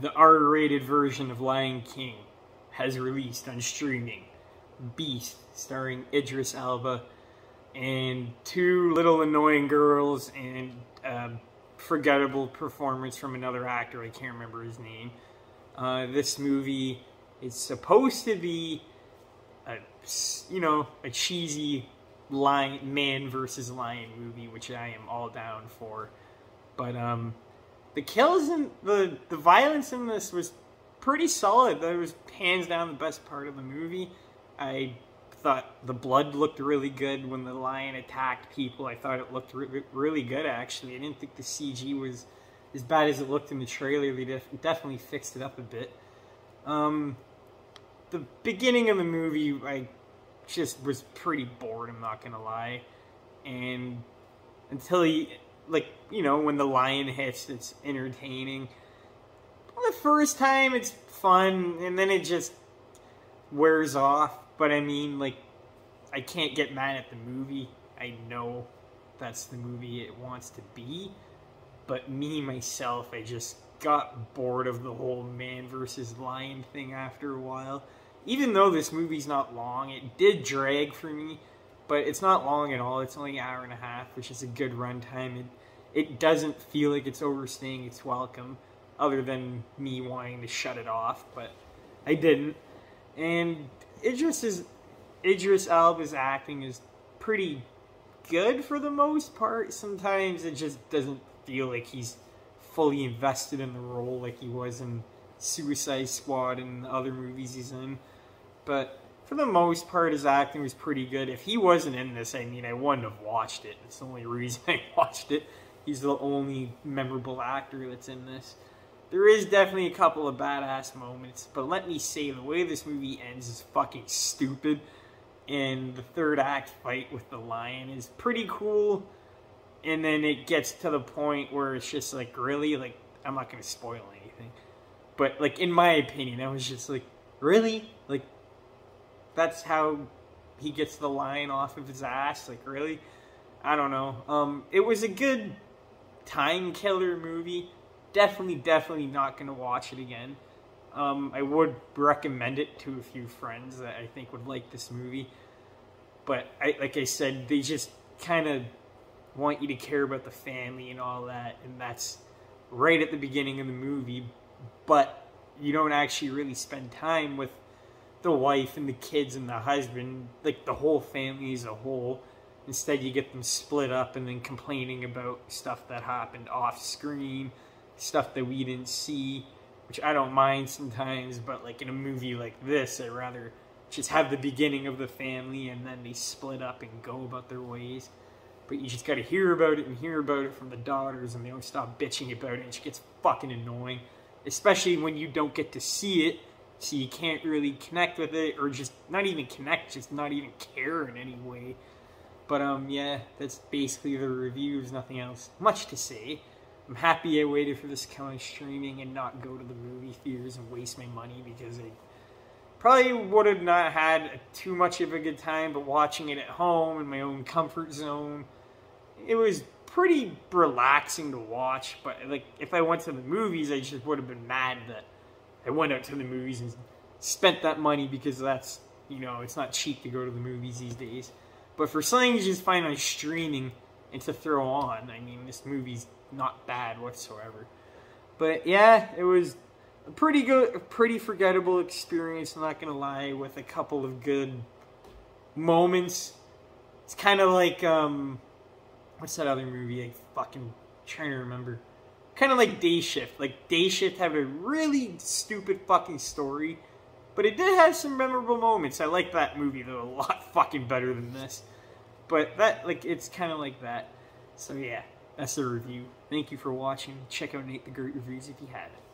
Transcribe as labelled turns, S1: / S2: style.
S1: The R-rated version of Lion King has released on streaming. Beast, starring Idris Elba, and two little annoying girls, and forgettable performance from another actor, I can't remember his name. This movie is supposed to be a cheesy man versus lion movie, which I am all down for. But the kills and the violence in this was pretty solid. That was hands down the best part of the movie. I thought the blood looked really good when the lion attacked people. I thought it looked really good, actually. I didn't think the CG was as bad as it looked in the trailer. They definitely fixed it up a bit. The beginning of the movie, I just was pretty bored, I'm not gonna lie. And until when the lion hits, it's entertaining. Well, the first time, it's fun, and then it just wears off. But I mean, I can't get mad at the movie. I know that's the movie it wants to be. But me, myself, I just got bored of the whole man versus lion thing after a while. Even though this movie's not long, it did drag for me. But it's not long at all. It's only an hour and a half, which is a good runtime. It doesn't feel like it's overstaying its welcome, other than me wanting to shut it off. But I didn't. And Idris Elba's acting is pretty good for the most part. Sometimes it just doesn't feel like he's fully invested in the role like he was in Suicide Squad and the other movies he's in. But for the most part, his acting was pretty good. If he wasn't in this, I mean, I wouldn't have watched it. It's the only reason I watched it. He's the only memorable actor that's in this. There is definitely a couple of badass moments, but let me say, the way this movie ends is fucking stupid, and the third act fight with the lion is pretty cool, and then it gets to the point where it's just really, I'm not going to spoil anything, but, in my opinion, I was just really? That's how he gets the lion off of his ass? Really? I don't know. It was a good time killer movie. Definitely not going to watch it again. I would recommend it to a few friends that I think would like this movie. But, like I said, they just kind of want you to care about the family and all that. And that's right at the beginning of the movie. But you don't actually really spend time with the wife and the kids and the husband, the whole family as a whole. Instead, you get them split up and then complaining about stuff that happened off screen. Stuff that we didn't see, which I don't mind sometimes, but in a movie like this, I'd rather just have the beginning of the family and then they split up and go about their ways. But you just gotta hear about it and hear about it from the daughters, and they don't stop bitching about it, and it gets fucking annoying. Especially when you don't get to see it, so you can't really connect with it, or just not even connect, just not even care in any way. But yeah, that's basically the review. There's nothing else much to say. I'm happy I waited for this to come on streaming and not go to the movie theaters and waste my money, because I probably would have not had too much of a good time, but watching it at home in my own comfort zone, it was pretty relaxing to watch. But if I went to the movies, I just would have been mad that I went out to the movies and spent that money, because that's, it's not cheap to go to the movies these days. But for something you just find on streaming and to throw on, I mean, this movie's not bad whatsoever. But yeah, it was a pretty good, a pretty forgettable experience, I'm not gonna lie, with a couple of good moments. It's kind of like, what's that other movie? I'm fucking trying to remember. Kind of like Day Shift. Day Shift had a really stupid fucking story, but it did have some memorable moments. I like that movie, though, a lot fucking better than this. But that, it's kind of like that. So yeah, that's the review. Thank you for watching. Check out Nate the Great Reviews if you haven't.